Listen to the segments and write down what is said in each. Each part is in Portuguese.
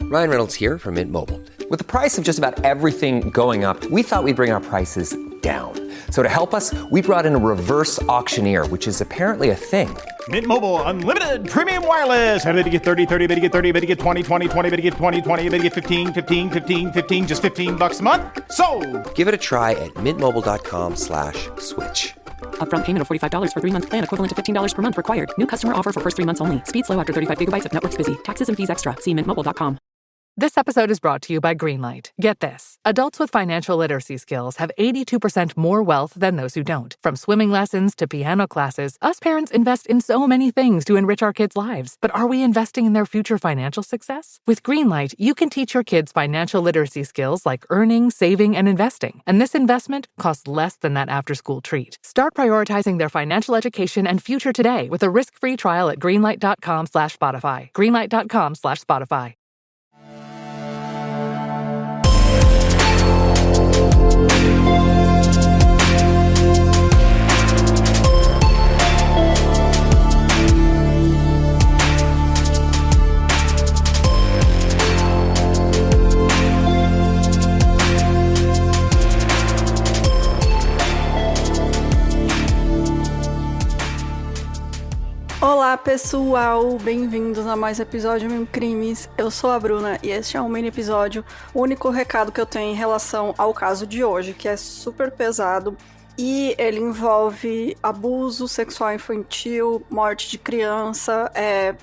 Ryan Reynolds here from Mint Mobile. With the price of just about everything going up, we thought we'd bring our prices down. So to help us, we brought in a reverse auctioneer, which is apparently a thing. Mint Mobile Unlimited Premium Wireless. How to get 30, 30, bit to get 30, bit to get 20, 20, 20, bit to get 20, 20, bit to get 15, 15, 15, 15, just $15 a month? Sold! Give it a try at mintmobile.com/switch. Upfront payment of $45 for 3-month plan, equivalent to $15 per month required. New customer offer for first 3 months only. Speed slow after 35 gigabytes if network's busy. Taxes and fees extra. See mintmobile.com. This episode is brought to you by Greenlight. Get this. Adults with financial literacy skills have 82% more wealth than those who don't. From swimming lessons to piano classes, us parents invest in so many things to enrich our kids' lives. But are we investing in their future financial success? With Greenlight, you can teach your kids financial literacy skills like earning, saving, and investing. And this investment costs less than that after-school treat. Start prioritizing their financial education and future today with a risk-free trial at greenlight.com/Spotify. Greenlight.com/Spotify. Olá pessoal, bem-vindos a mais episódio Mil Crimes. Eu sou a Bruna e este é um mini episódio. O único recado que eu tenho em relação ao caso de hoje, que é super pesado e ele envolve abuso sexual infantil, morte de criança,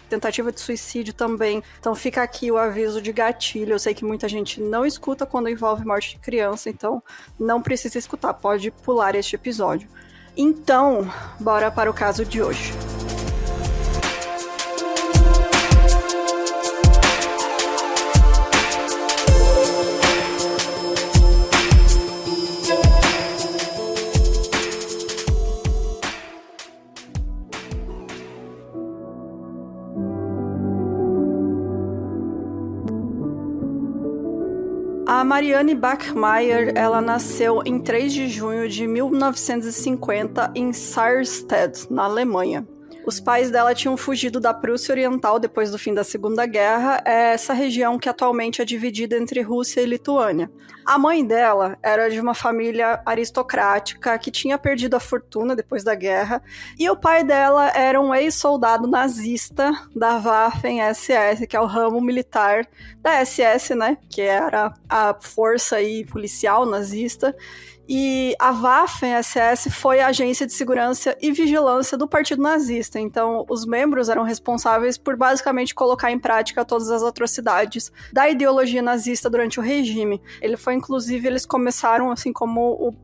tentativa de suicídio também. Então fica aqui o aviso de gatilho. Eu sei que muita gente não escuta quando envolve morte de criança, então não precisa escutar, pode pular este episódio. Então, bora para o caso de hoje. A Marianne Bachmeier, ela nasceu em 3 de junho de 1950 em Sarstedt, na Alemanha. Os pais dela tinham fugido da Prússia Oriental depois do fim da Segunda Guerra, essa região que atualmente é dividida entre Rússia e Lituânia. A mãe dela era de uma família aristocrática que tinha perdido a fortuna depois da guerra, e o pai dela era um ex-soldado nazista da Waffen-SS, que é o ramo militar da SS, né, que era a força aí policial nazista. E a Waffen-SS foi a agência de segurança e vigilância do Partido Nazista. Então, os membros eram responsáveis por basicamente colocar em prática todas as atrocidades da ideologia nazista durante o regime. Eles começaram assim como o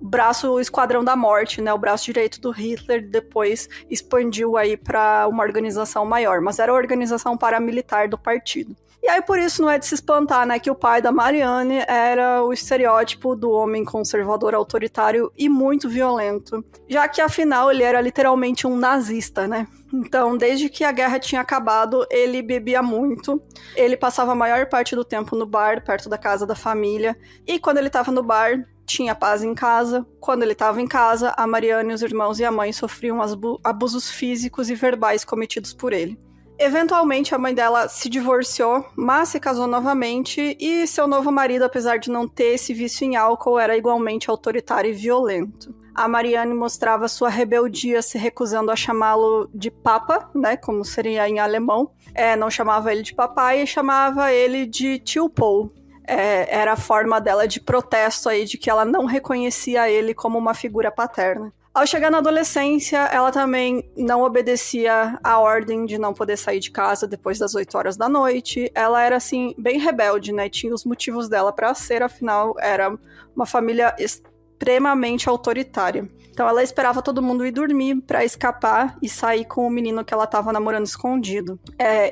Esquadrão da Morte, né, o braço direito do Hitler, depois expandiu aí para uma organização maior, mas era a organização paramilitar do partido. E aí, por isso, não é de se espantar, né, que o pai da Marianne era o estereótipo do homem conservador, autoritário e muito violento, já que, afinal, ele era literalmente um nazista, né? Então, desde que a guerra tinha acabado, ele bebia muito, ele passava a maior parte do tempo no bar, perto da casa da família, e quando ele estava no bar, tinha paz em casa. Quando ele estava em casa, a Marianne, os irmãos e a mãe sofriam abusos físicos e verbais cometidos por ele. Eventualmente, a mãe dela se divorciou, mas se casou novamente, e seu novo marido, apesar de não ter esse vício em álcool, era igualmente autoritário e violento. A Marianne mostrava sua rebeldia se recusando a chamá-lo de papa, né, como seria em alemão. Não chamava ele de papai, chamava ele de tio Paul. Era a forma dela de protesto aí, de que ela não reconhecia ele como uma figura paterna. Ao chegar na adolescência, ela também não obedecia à ordem de não poder sair de casa depois das 8 horas da noite. Ela era, assim, bem rebelde, né? Tinha os motivos dela para ser, afinal, era uma família extremamente autoritária. Então ela esperava todo mundo ir dormir pra escapar e sair com o menino que ela tava namorando escondido.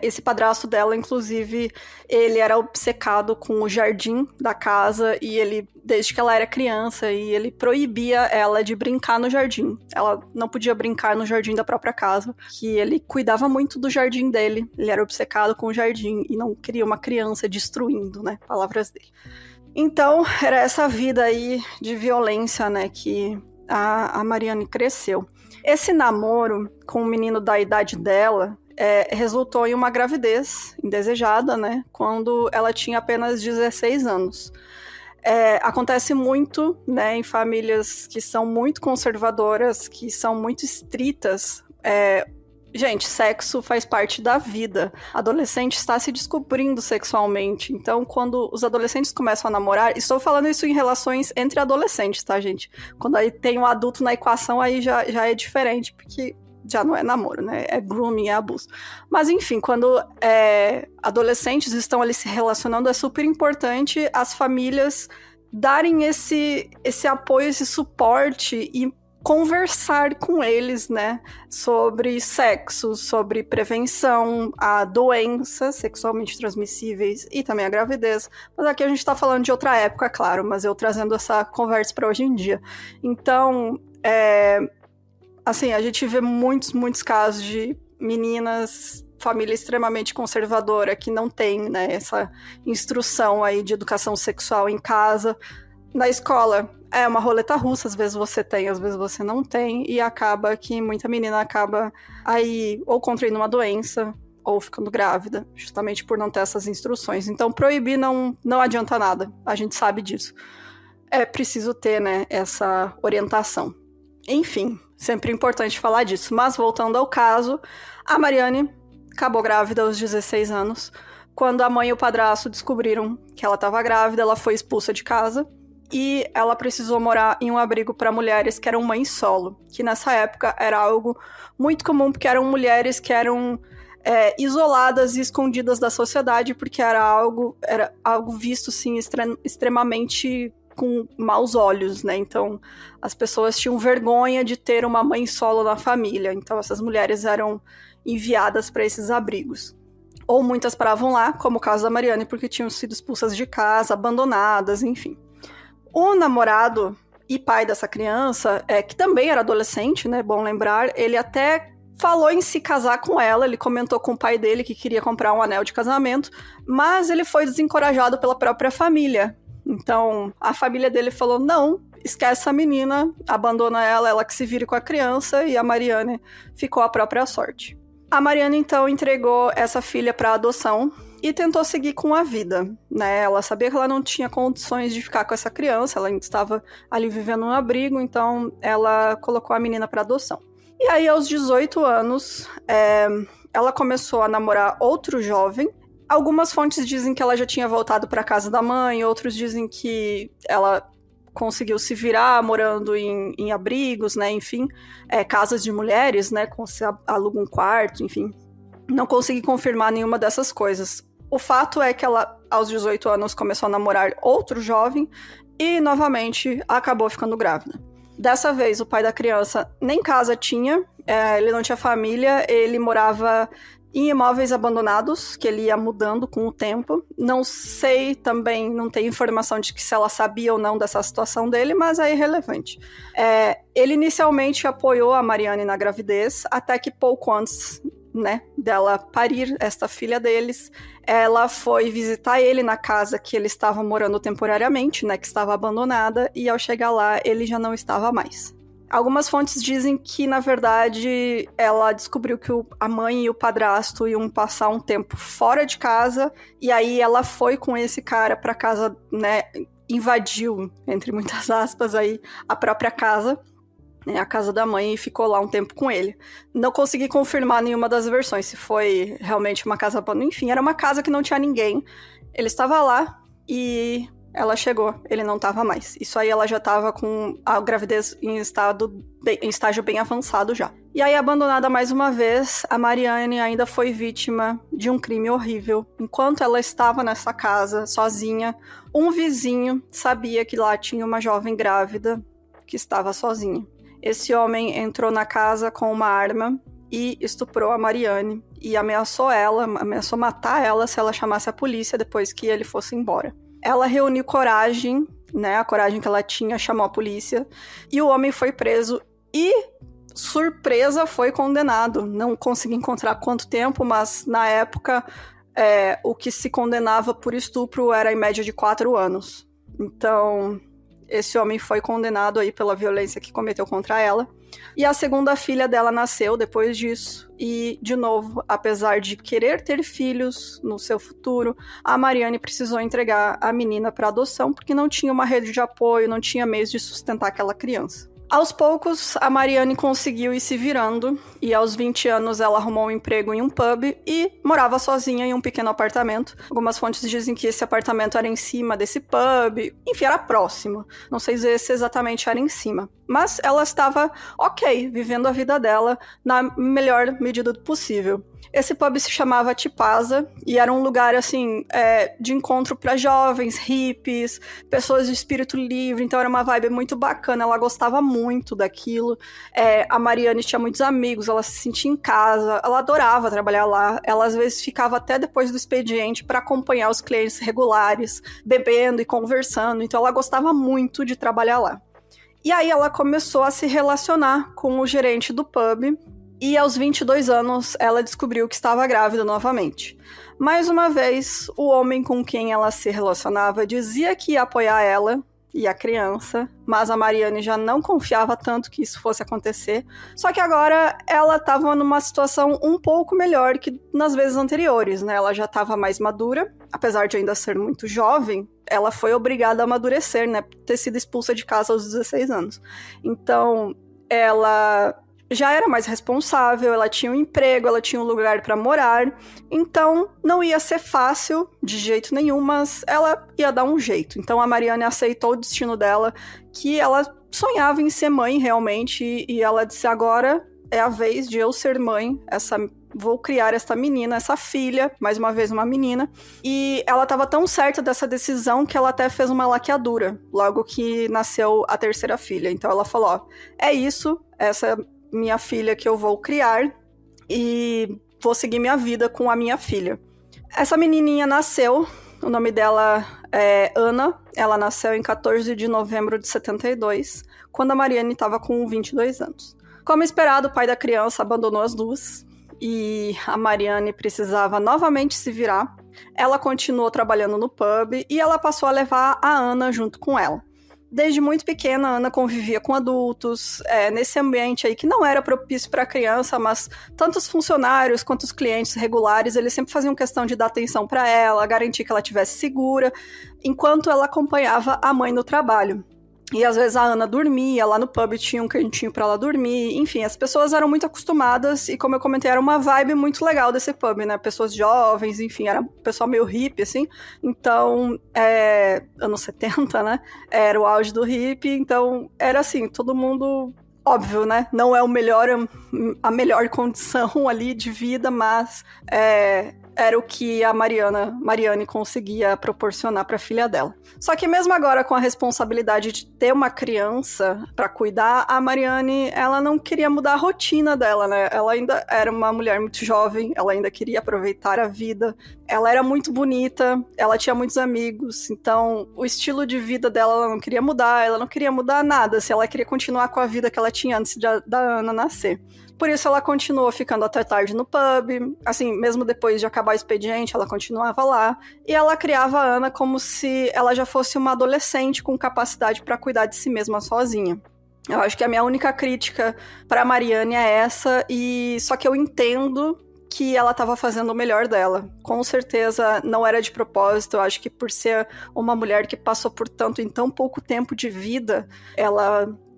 Esse padrasto dela, inclusive, ele era obcecado com o jardim da casa e ele, desde que ela era criança, e ele proibia ela de brincar no jardim. Ela não podia brincar no jardim da própria casa, que ele cuidava muito do jardim dele. Ele era obcecado com o jardim e não queria uma criança destruindo, né? Palavras dele. Então, era essa vida aí de violência, né, que a Marianne cresceu. Esse namoro com um menino da idade dela, resultou em uma gravidez indesejada, né? Quando ela tinha apenas 16 anos. Acontece muito, né, em famílias que são muito conservadoras, que são muito estritas. Gente, sexo faz parte da vida. Adolescente está se descobrindo sexualmente. Então, quando os adolescentes começam a namorar... Estou falando isso em relações entre adolescentes, tá, gente? Quando aí tem um adulto na equação, aí já é diferente, porque já não é namoro, né? É grooming, é abuso. Mas, enfim, quando adolescentes estão ali se relacionando, é super importante as famílias darem esse apoio, esse suporte e conversar com eles, né, sobre sexo, sobre prevenção a doenças sexualmente transmissíveis e também a gravidez. Mas aqui a gente tá falando de outra época, claro, mas eu trazendo essa conversa para hoje em dia. Então, assim, a gente vê muitos casos de meninas, família extremamente conservadora, que não tem, né, essa instrução aí de educação sexual em casa. Na escola, é uma roleta russa, às vezes você tem, às vezes você não tem, e acaba que muita menina acaba aí ou contraindo uma doença, ou ficando grávida, justamente por não ter essas instruções. Então, proibir não adianta nada, a gente sabe disso. É preciso ter, né, essa orientação. Enfim, sempre importante falar disso. Mas, voltando ao caso, a Mariane acabou grávida aos 16 anos. Quando a mãe e o padrasto descobriram que ela estava grávida, ela foi expulsa de casa. E ela precisou morar em um abrigo para mulheres que eram mães solo, que nessa época era algo muito comum, porque eram mulheres que eram isoladas e escondidas da sociedade, porque era algo visto, sim, extremamente com maus olhos, né? Então, as pessoas tinham vergonha de ter uma mãe solo na família, então essas mulheres eram enviadas para esses abrigos. Ou muitas paravam lá, como o caso da Mariane, porque tinham sido expulsas de casa, abandonadas, enfim. O namorado e pai dessa criança, que também era adolescente, né, bom lembrar, ele até falou em se casar com ela, ele comentou com o pai dele que queria comprar um anel de casamento, mas ele foi desencorajado pela própria família. Então, a família dele falou, não, esquece a menina, abandona ela que se vire com a criança, e a Mariane ficou à própria sorte. A Mariane, então, entregou essa filha para adoção, e tentou seguir com a vida, né? Ela sabia que ela não tinha condições de ficar com essa criança, ela ainda estava ali vivendo um abrigo, então ela colocou a menina para adoção. E aí, aos 18 anos, ela começou a namorar outro jovem. Algumas fontes dizem que ela já tinha voltado para casa da mãe, outros dizem que ela conseguiu se virar morando em abrigos, né? Enfim, casas de mulheres, né? Você aluga um quarto, enfim. Não consegui confirmar nenhuma dessas coisas. O fato é que ela, aos 18 anos, começou a namorar outro jovem e, novamente, acabou ficando grávida. Dessa vez, o pai da criança nem casa tinha, ele não tinha família, ele morava em imóveis abandonados, que ele ia mudando com o tempo. Não sei também, não tenho informação de que se ela sabia ou não dessa situação dele, mas é irrelevante. Ele inicialmente apoiou a Mariane na gravidez, até que pouco antes, né, dela parir esta filha deles, ela foi visitar ele na casa que ele estava morando temporariamente, né, que estava abandonada, e ao chegar lá, ele já não estava mais. Algumas fontes dizem que, na verdade, ela descobriu que a mãe e o padrasto iam passar um tempo fora de casa, e aí ela foi com esse cara para casa, né, invadiu, entre muitas aspas, aí, a própria casa, a casa da mãe, e ficou lá um tempo com ele. Não consegui confirmar nenhuma das versões, se foi realmente uma casa abandonada. Enfim, era uma casa que não tinha ninguém. Ele estava lá e ela chegou, ele não estava mais. Isso aí ela já estava com a gravidez em estágio bem avançado já. E aí, abandonada mais uma vez, a Mariane ainda foi vítima de um crime horrível. Enquanto ela estava nessa casa, sozinha, um vizinho sabia que lá tinha uma jovem grávida que estava sozinha. Esse homem entrou na casa com uma arma e estuprou a Mariane e ameaçou matar ela se ela chamasse a polícia depois que ele fosse embora. Ela reuniu coragem, né, a coragem que ela tinha, chamou a polícia, e o homem foi preso e, surpresa, foi condenado. Não consegui encontrar quanto tempo, mas na época o que se condenava por estupro era em média de 4 anos. Então, Esse homem foi condenado aí pela violência que cometeu contra ela. E a segunda filha dela nasceu depois disso. E, de novo, apesar de querer ter filhos no seu futuro, a Mariane precisou entregar a menina para adoção porque não tinha uma rede de apoio, não tinha meios de sustentar aquela criança. Aos poucos, a Mariane conseguiu ir se virando, e aos 20 anos ela arrumou um emprego em um pub e morava sozinha em um pequeno apartamento. Algumas fontes dizem que esse apartamento era em cima desse pub, enfim, era próximo. Não sei dizer se exatamente era em cima. Mas ela estava ok, vivendo a vida dela na melhor medida possível. Esse pub se chamava Tipasa e era um lugar, assim, de encontro para jovens, hippies, pessoas de espírito livre, então era uma vibe muito bacana, ela gostava muito daquilo. A Mariane tinha muitos amigos, ela se sentia em casa, ela adorava trabalhar lá, ela às vezes ficava até depois do expediente para acompanhar os clientes regulares, bebendo e conversando, então ela gostava muito de trabalhar lá. E aí ela começou a se relacionar com o gerente do pub, e aos 22 anos ela descobriu que estava grávida novamente. Mais uma vez, o homem com quem ela se relacionava dizia que ia apoiar ela e a criança, mas a Mariane já não confiava tanto que isso fosse acontecer. Só que agora ela estava numa situação um pouco melhor que nas vezes anteriores, né? Ela já estava mais madura, apesar de ainda ser muito jovem, ela foi obrigada a amadurecer, né? Ter sido expulsa de casa aos 16 anos. Então, ela já era mais responsável, ela tinha um emprego, ela tinha um lugar para morar, então não ia ser fácil de jeito nenhum, mas ela ia dar um jeito. Então a Mariane aceitou o destino dela, que ela sonhava em ser mãe realmente, e ela disse: agora é a vez de eu ser mãe, vou criar essa menina, essa filha, mais uma vez uma menina. E ela estava tão certa dessa decisão que ela até fez uma laqueadura, logo que nasceu a terceira filha. Então ela falou: ó, é isso, essa minha filha que eu vou criar e vou seguir minha vida com a minha filha. Essa menininha nasceu, o nome dela é Ana, ela nasceu em 14 de novembro de 72, quando a Mariane estava com 22 anos. Como esperado, o pai da criança abandonou as duas e a Mariane precisava novamente se virar. Ela continuou trabalhando no pub e ela passou a levar a Ana junto com ela. Desde muito pequena, a Ana convivia com adultos, nesse ambiente aí que não era propício para a criança, mas tanto os funcionários quanto os clientes regulares, eles sempre faziam questão de dar atenção para ela, garantir que ela estivesse segura, enquanto ela acompanhava a mãe no trabalho. E às vezes a Ana dormia, lá no pub tinha um cantinho pra ela dormir, enfim, as pessoas eram muito acostumadas e, como eu comentei, era uma vibe muito legal desse pub, né, pessoas jovens, enfim, era um pessoal meio hippie, assim, então, anos 70, né, era o auge do hippie, então era assim, todo mundo, óbvio, né, não é a melhor condição ali de vida, mas era o que a Mariane conseguia proporcionar para a filha dela. Só que mesmo agora com a responsabilidade de ter uma criança para cuidar, a Mariane, ela não queria mudar a rotina dela, né? Ela ainda era uma mulher muito jovem, ela ainda queria aproveitar a vida, ela era muito bonita, ela tinha muitos amigos, então o estilo de vida dela ela não queria mudar nada, se ela queria continuar com a vida que ela tinha antes da Ana nascer. Por isso ela continuou ficando até tarde no pub, assim, mesmo depois de acabar o expediente, ela continuava lá, e ela criava a Ana como se ela já fosse uma adolescente com capacidade para cuidar de si mesma sozinha. Eu acho que a minha única crítica para a Mariane é essa, e só que eu entendo que ela estava fazendo o melhor dela. Com certeza não era de propósito, eu acho que por ser uma mulher que passou por tanto em tão pouco tempo de vida,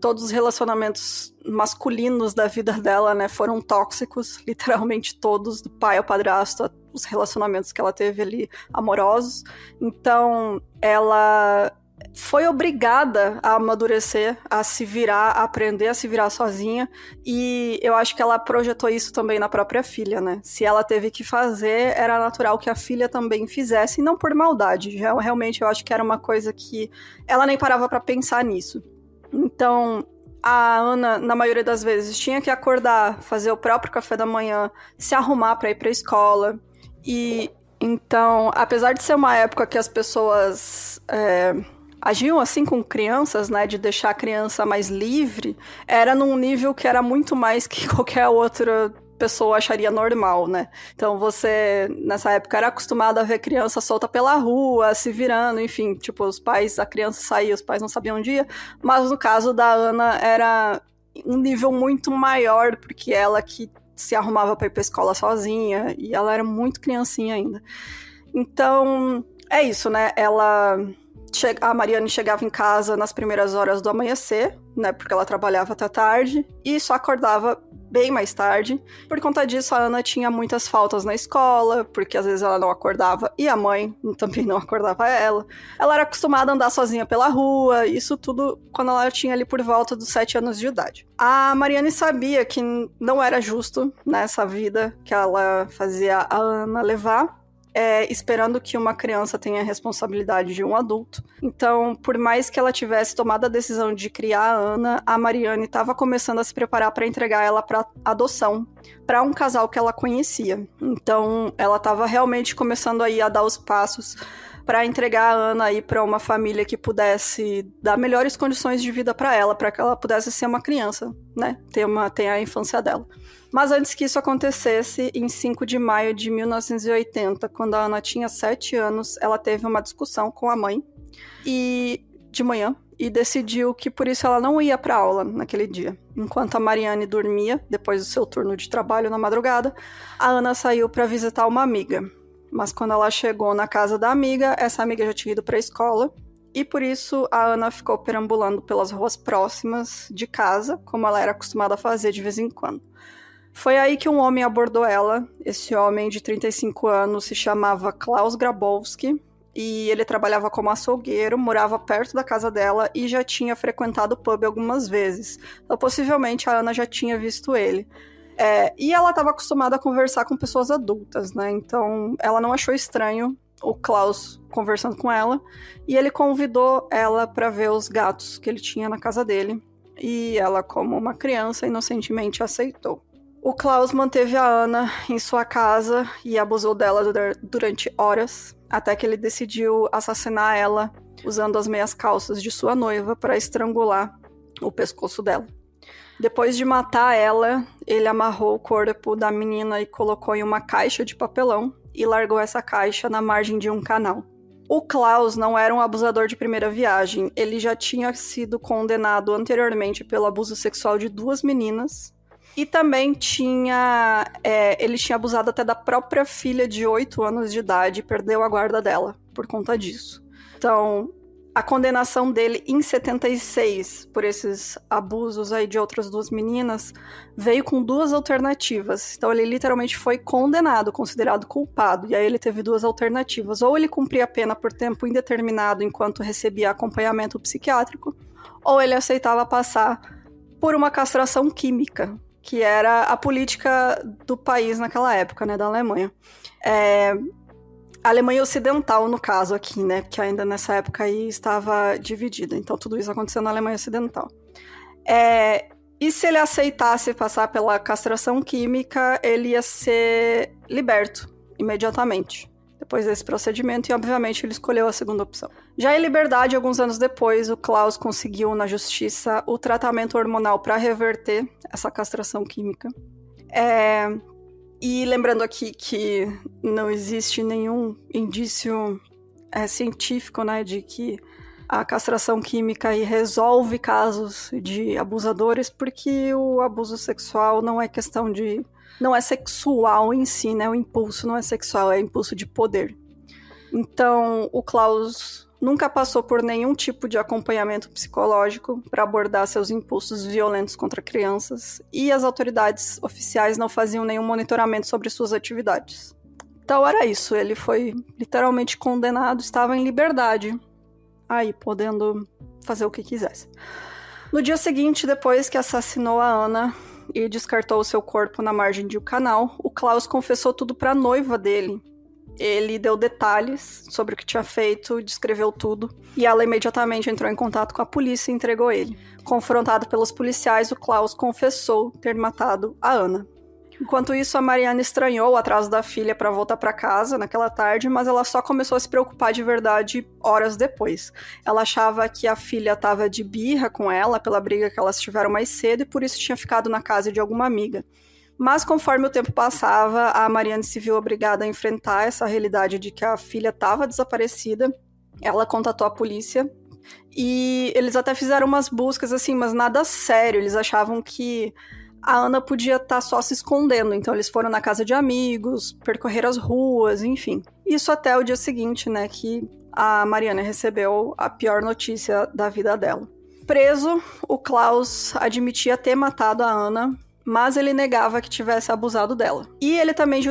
todos os relacionamentos masculinos da vida dela, né, foram tóxicos, literalmente todos, do pai ao padrasto, os relacionamentos que ela teve ali amorosos. Então, ela foi obrigada a amadurecer, a se virar, a aprender a se virar sozinha, e eu acho que ela projetou isso também na própria filha, né? Se ela teve que fazer, era natural que a filha também fizesse, e não por maldade. Realmente, eu acho que era uma coisa que ela nem parava pra pensar nisso. Então, a Ana, na maioria das vezes, tinha que acordar, fazer o próprio café da manhã, se arrumar para ir para a escola. E então, apesar de ser uma época que as pessoas agiam assim com crianças, né, de deixar a criança mais livre, era num nível que era muito mais que qualquer outra pessoa acharia normal, né? Então você, nessa época, era acostumado a ver criança solta pela rua, se virando, enfim, tipo, a criança saía, os pais não sabiam onde ia, mas no caso da Ana era um nível muito maior, porque ela que se arrumava para ir pra escola sozinha, e ela era muito criancinha ainda. Então, é isso, né? A Mariane chegava em casa nas primeiras horas do amanhecer, né? Porque ela trabalhava até tarde, e só acordava bem mais tarde. Por conta disso, a Ana tinha muitas faltas na escola, porque às vezes ela não acordava e a mãe também não acordava ela. Ela era acostumada a andar sozinha pela rua, isso tudo quando ela tinha ali por volta dos 7 anos de idade. A Mariane sabia que não era justo nessa vida que ela fazia a Ana levar, esperando que uma criança tenha a responsabilidade de um adulto. Então, por mais que ela tivesse tomado a decisão de criar a Ana, a Mariane estava começando a se preparar para entregar ela para adoção, para um casal que ela conhecia. Então, ela estava realmente começando aí a dar os passos para entregar a Ana aí para uma família que pudesse dar melhores condições de vida para ela que ela pudesse ser uma criança, né? Ter a infância dela. Mas antes que isso acontecesse, em 5 de maio de 1980, quando a Ana tinha 7 anos, ela teve uma discussão com a mãe de manhã e decidiu que por isso ela não ia para aula naquele dia. Enquanto a Mariane dormia, depois do seu turno de trabalho na madrugada, a Ana saiu para visitar uma amiga. Mas quando ela chegou na casa da amiga, essa amiga já tinha ido para a escola, e por isso a Ana ficou perambulando pelas ruas próximas de casa, como ela era acostumada a fazer de vez em quando. Foi aí que um homem abordou ela. Esse homem de 35 anos se chamava Klaus Grabowski, e ele trabalhava como açougueiro, morava perto da casa dela e já tinha frequentado o pub algumas vezes. Então, possivelmente, a Ana já tinha visto ele. E ela estava acostumada a conversar com pessoas adultas, né? Então, ela não achou estranho o Klaus conversando com ela, e ele convidou ela para ver os gatos que ele tinha na casa dele. E ela, como uma criança, inocentemente aceitou. O Klaus manteve a Ana em sua casa e abusou dela durante horas, até que ele decidiu assassinar ela usando as meias calças de sua noiva para estrangular o pescoço dela. Depois de matar ela, ele amarrou o corpo da menina e colocou em uma caixa de papelão e largou essa caixa na margem de um canal. O Klaus não era um abusador de primeira viagem, ele já tinha sido condenado anteriormente pelo abuso sexual de 2 meninas. E também ele tinha abusado até da própria filha de 8 anos de idade e perdeu a guarda dela por conta disso. Então, a condenação dele em 76 por esses abusos aí de outras 2 meninas veio com 2 alternativas. Então, ele literalmente foi condenado, considerado culpado. E aí ele teve 2 alternativas. Ou ele cumpria a pena por tempo indeterminado enquanto recebia acompanhamento psiquiátrico, ou ele aceitava passar por uma castração química, que era a política do país naquela época, né, da Alemanha. A Alemanha Ocidental, no caso aqui, né, porque ainda nessa época aí estava dividida, então tudo isso aconteceu na Alemanha Ocidental. E se ele aceitasse passar pela castração química, ele ia ser liberto imediatamente, depois desse procedimento, e obviamente ele escolheu a segunda opção. Já em liberdade, alguns anos depois, o Klaus conseguiu na justiça o tratamento hormonal para reverter essa castração química. E lembrando aqui que não existe nenhum indício científico, né, de que a castração química aí resolve casos de abusadores, porque o abuso sexual não é questão de... não é sexual em si, né? O impulso não é sexual, é impulso de poder. Então, o Klaus nunca passou por nenhum tipo de acompanhamento psicológico para abordar seus impulsos violentos contra crianças, e as autoridades oficiais não faziam nenhum monitoramento sobre suas atividades. Então era isso, ele foi literalmente condenado, estava em liberdade, aí podendo fazer o que quisesse. No dia seguinte, depois que assassinou a Ana e descartou o seu corpo na margem de um canal, o Klaus confessou tudo para a noiva dele. Ele deu detalhes sobre o que tinha feito, descreveu tudo, e ela imediatamente entrou em contato com a polícia e entregou ele. Confrontado pelos policiais, o Klaus confessou ter matado a Ana. Enquanto isso, a Mariane estranhou o atraso da filha para voltar para casa naquela tarde, mas ela só começou a se preocupar de verdade horas depois. Ela achava que a filha estava de birra com ela pela briga que elas tiveram mais cedo e por isso tinha ficado na casa de alguma amiga. Mas conforme o tempo passava, a Mariane se viu obrigada a enfrentar essa realidade de que a filha estava desaparecida. Ela contatou a polícia e eles até fizeram umas buscas, assim, mas nada sério. Eles achavam que a Ana podia estar só se escondendo. Então eles foram na casa de amigos, percorreram as ruas, enfim. Isso até o dia seguinte, né, que a Mariane recebeu a pior notícia da vida dela. Preso, o Klaus admitia ter matado a Ana, mas ele negava que tivesse abusado dela. E ele também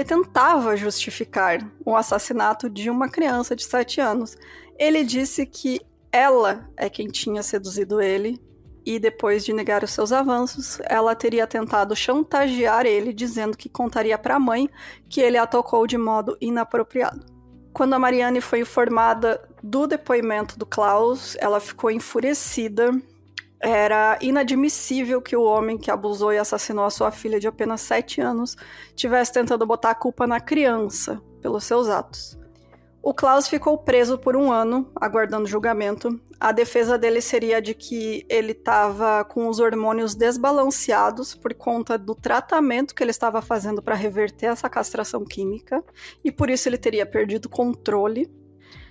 tentava justificar o assassinato de uma criança de 7 anos. Ele disse que ela é quem tinha seduzido ele, e depois de negar os seus avanços, ela teria tentado chantagear ele, dizendo que contaria para a mãe que ele a tocou de modo inapropriado. Quando a Mariane foi informada do depoimento do Klaus, ela ficou enfurecida. Era inadmissível que o homem que abusou e assassinou a sua filha de apenas 7 anos estivesse tentando botar a culpa na criança pelos seus atos. O Klaus ficou preso por 1 ano, aguardando julgamento. A defesa dele seria de que ele estava com os hormônios desbalanceados por conta do tratamento que ele estava fazendo para reverter essa castração química, e por isso ele teria perdido o controle.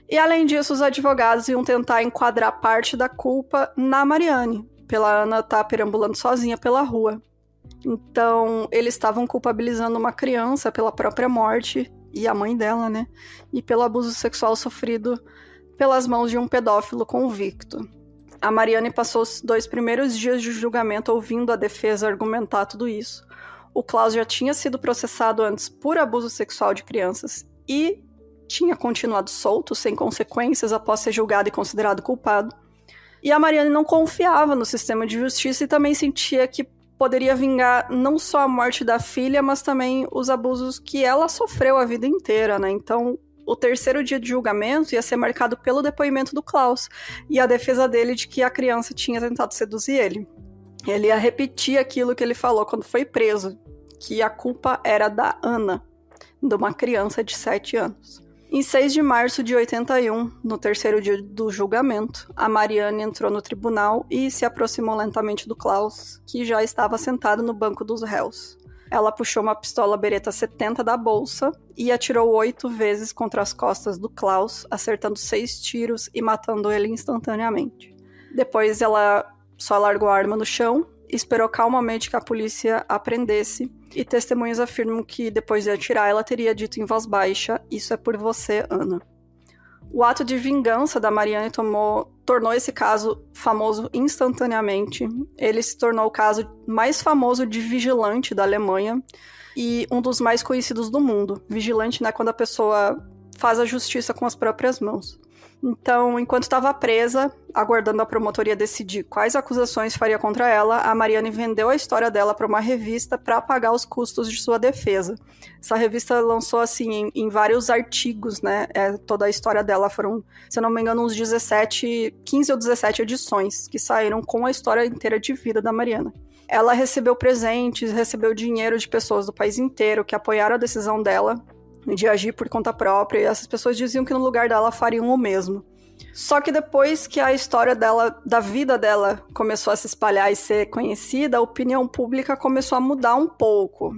E além disso, os advogados iam tentar enquadrar parte da culpa na Mariane, pela Ana estar perambulando sozinha pela rua. Então, eles estavam culpabilizando uma criança pela própria morte, e a mãe dela, né? E pelo abuso sexual sofrido pelas mãos de um pedófilo convicto. A Mariane passou os 2 primeiros dias de julgamento ouvindo a defesa argumentar tudo isso. O Klaus já tinha sido processado antes por abuso sexual de crianças e tinha continuado solto, sem consequências, após ser julgado e considerado culpado. E a Mariane não confiava no sistema de justiça e também sentia que poderia vingar não só a morte da filha, mas também os abusos que ela sofreu a vida inteira, né? Então, o 3º dia de julgamento ia ser marcado pelo depoimento do Klaus e a defesa dele de que a criança tinha tentado seduzir ele. Ele ia repetir aquilo que ele falou quando foi preso, que a culpa era da Ana, de uma criança de 7 anos. Em 6 de março de 81, no 3º dia do julgamento, a Mariane entrou no tribunal e se aproximou lentamente do Klaus, que já estava sentado no banco dos réus. Ela puxou uma pistola Beretta 70 da bolsa e atirou 8 vezes contra as costas do Klaus, acertando 6 tiros e matando ele instantaneamente. Depois ela só largou a arma no chão, esperou calmamente que a polícia a prendesse, e testemunhas afirmam que depois de atirar ela teria dito em voz baixa: "Isso é por você, Ana". O ato de vingança da Mariane tornou esse caso famoso instantaneamente. Ele se tornou o caso mais famoso de vigilante da Alemanha e um dos mais conhecidos do mundo. Vigilante, né, quando a pessoa faz a justiça com as próprias mãos. Então, enquanto estava presa, aguardando a promotoria decidir quais acusações faria contra ela, a Mariane vendeu a história dela para uma revista para pagar os custos de sua defesa. Essa revista lançou, assim, em vários artigos, né? Toda a história dela foram, se eu não me engano, uns 15 ou 17 edições que saíram com a história inteira de vida da Mariana. Ela recebeu presentes, recebeu dinheiro de pessoas do país inteiro que apoiaram a decisão dela de agir por conta própria, e essas pessoas diziam que no lugar dela fariam o mesmo. Só que depois que a história dela, da vida dela, começou a se espalhar e ser conhecida, a opinião pública começou a mudar um pouco.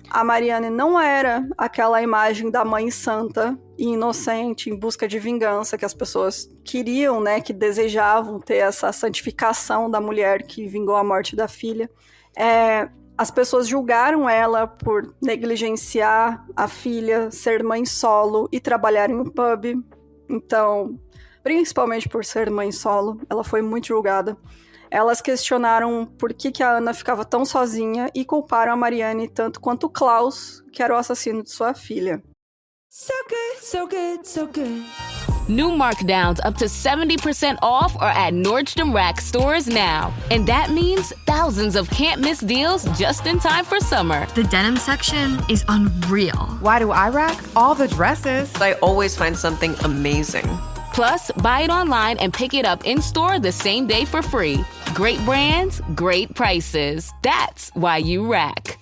A Mariane não era aquela imagem da mãe santa e inocente, em busca de vingança, que as pessoas queriam, né, que desejavam ter essa santificação da mulher que vingou a morte da filha. As pessoas julgaram ela por negligenciar a filha, ser mãe solo e trabalhar em um pub. Então, principalmente por ser mãe solo, ela foi muito julgada. Elas questionaram por que a Ana ficava tão sozinha e culparam a Mariane tanto quanto o Klaus, que era o assassino de sua filha. So good, so good, so good. New markdowns up to 70% off are at Nordstrom Rack stores now. And that means thousands of can't-miss deals just in time for summer. The denim section is unreal. Why do I rack? All the dresses. I always find something amazing. Plus, buy it online and pick it up in-store the same day for free. Great brands, great prices. That's why you rack.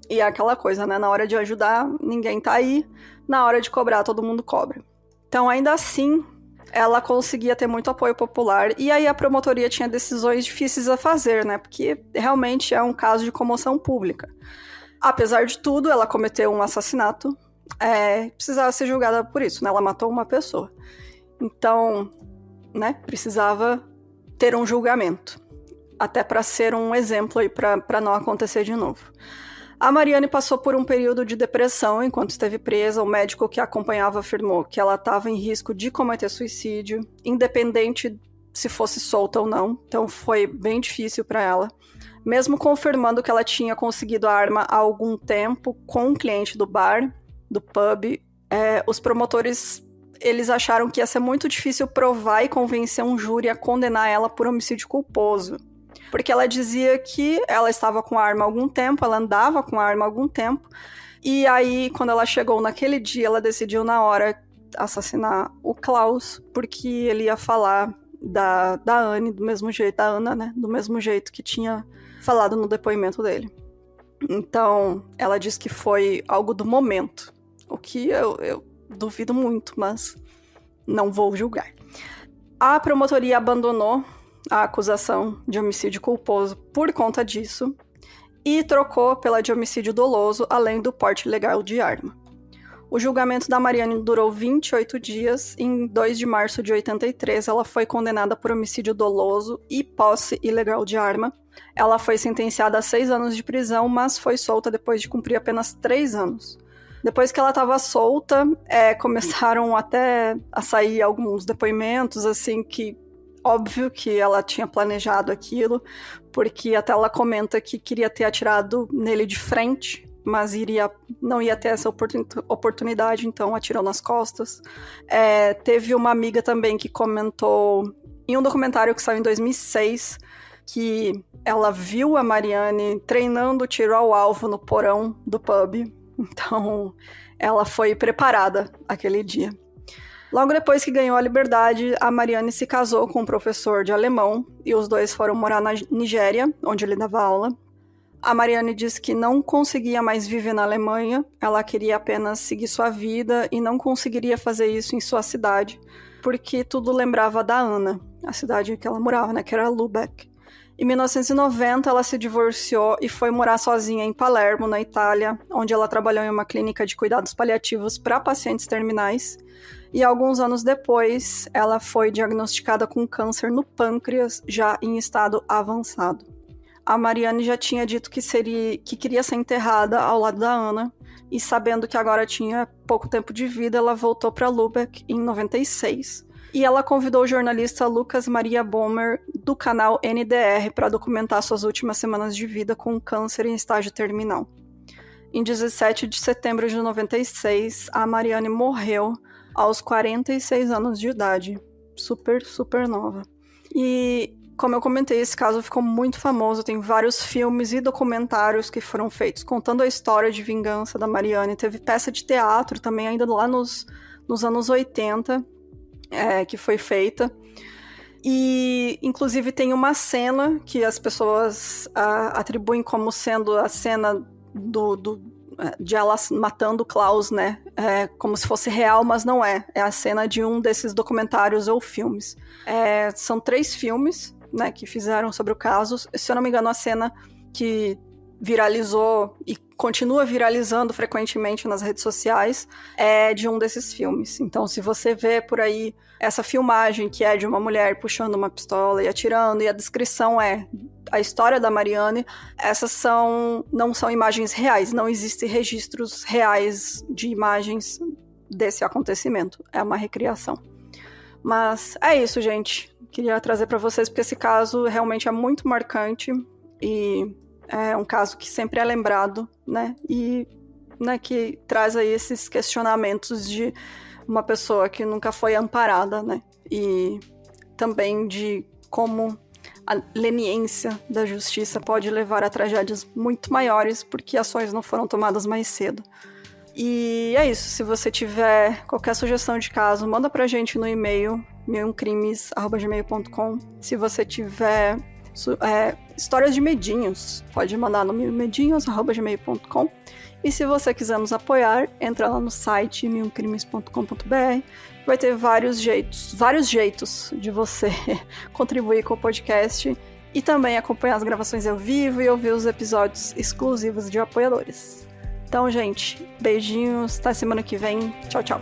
E é aquela coisa, né? Na hora de ajudar, ninguém tá aí. Na hora de cobrar, todo mundo cobra. Então, ainda assim, ela conseguia ter muito apoio popular, e aí a promotoria tinha decisões difíceis a fazer, né? Porque realmente é um caso de comoção pública. Apesar de tudo, ela cometeu um assassinato, precisava ser julgada por isso, né? Ela matou uma pessoa. Então, né, precisava ter um julgamento, até para ser um exemplo aí para não acontecer de novo. A Mariane passou por um período de depressão enquanto esteve presa. O médico que a acompanhava afirmou que ela estava em risco de cometer suicídio, independente se fosse solta ou não. Então foi bem difícil para ela. Mesmo confirmando que ela tinha conseguido a arma há algum tempo com um cliente do bar, do pub, os promotores eles acharam que ia ser muito difícil provar e convencer um júri a condenar ela por homicídio culposo. Porque ela dizia que ela estava com a arma há algum tempo, ela andava com a arma há algum tempo, e aí, quando ela chegou naquele dia, ela decidiu na hora assassinar o Klaus, porque ele ia falar da Anne do mesmo jeito, da Ana, né? Do mesmo jeito que tinha falado no depoimento dele. Então, ela disse que foi algo do momento, o que eu duvido muito, mas não vou julgar. A promotoria abandonou a acusação de homicídio culposo por conta disso e trocou pela de homicídio doloso, além do porte ilegal de arma. O julgamento da Mariane durou 28 dias. Em 2 de março de 83, ela foi condenada por homicídio doloso e posse ilegal de arma. Ela foi sentenciada a 6 anos de prisão, mas foi solta depois de cumprir apenas 3 anos. Depois que ela estava solta, começaram até a sair alguns depoimentos, assim, que óbvio que ela tinha planejado aquilo, porque até ela comenta que queria ter atirado nele de frente, mas não ia ter essa oportunidade, então atirou nas costas. Teve uma amiga também que comentou em um documentário que saiu em 2006 que ela viu a Mariane treinando tiro ao alvo no porão do pub. Então, ela foi preparada aquele dia. Logo depois que ganhou a liberdade, a Mariane se casou com um professor de alemão e os dois foram morar na Nigéria, onde ele dava aula. A Mariane disse que não conseguia mais viver na Alemanha, ela queria apenas seguir sua vida e não conseguiria fazer isso em sua cidade, porque tudo lembrava da Ana, a cidade que ela morava, né, que era Lübeck. Em 1990, ela se divorciou e foi morar sozinha em Palermo, na Itália, onde ela trabalhou em uma clínica de cuidados paliativos para pacientes terminais. E alguns anos depois, ela foi diagnosticada com câncer no pâncreas, já em estado avançado. A Mariane já tinha dito que queria ser enterrada ao lado da Ana, e sabendo que agora tinha pouco tempo de vida, ela voltou para Lübeck em 96. E ela convidou o jornalista Lucas Maria Bomer, do canal NDR, para documentar suas últimas semanas de vida com câncer em estágio terminal. Em 17 de setembro de 96, a Mariane morreu aos 46 anos de idade. Super, super nova. E, como eu comentei, esse caso ficou muito famoso. Tem vários filmes e documentários que foram feitos contando a história de vingança da Mariane. Teve peça de teatro também, ainda lá nos anos 80, que foi feita. E, inclusive, tem uma cena que as pessoas atribuem como sendo a cena de ela matando o Klaus, né? Como se fosse real, mas não é. É a cena de um desses documentários ou filmes. São 3 filmes, né, que fizeram sobre o caso. Se eu não me engano, a cena que viralizou e continua viralizando frequentemente nas redes sociais é de um desses filmes. Então, se você vê por aí essa filmagem que é de uma mulher puxando uma pistola e atirando, e a descrição é a história da Mariane, essas não são imagens reais, não existem registros reais de imagens desse acontecimento. É uma recriação. Mas é isso, gente. Queria trazer para vocês, porque esse caso realmente é muito marcante e é um caso que sempre é lembrado, né? E, né, que traz aí esses questionamentos de uma pessoa que nunca foi amparada, né? E também de como a leniência da justiça pode levar a tragédias muito maiores porque ações não foram tomadas mais cedo. E é isso. Se você tiver qualquer sugestão de caso, manda pra gente no e-mail 1001crimes@gmail.com. Se você tiver histórias de medinhos. Pode mandar no milmedinhos@gmail.com. E se você quiser nos apoiar, entra lá no site milcrimes.com.br. Vai ter vários jeitos de você contribuir com o podcast e também acompanhar as gravações ao vivo e ouvir os episódios exclusivos de apoiadores. Então, gente, beijinhos, até semana que vem. Tchau, tchau.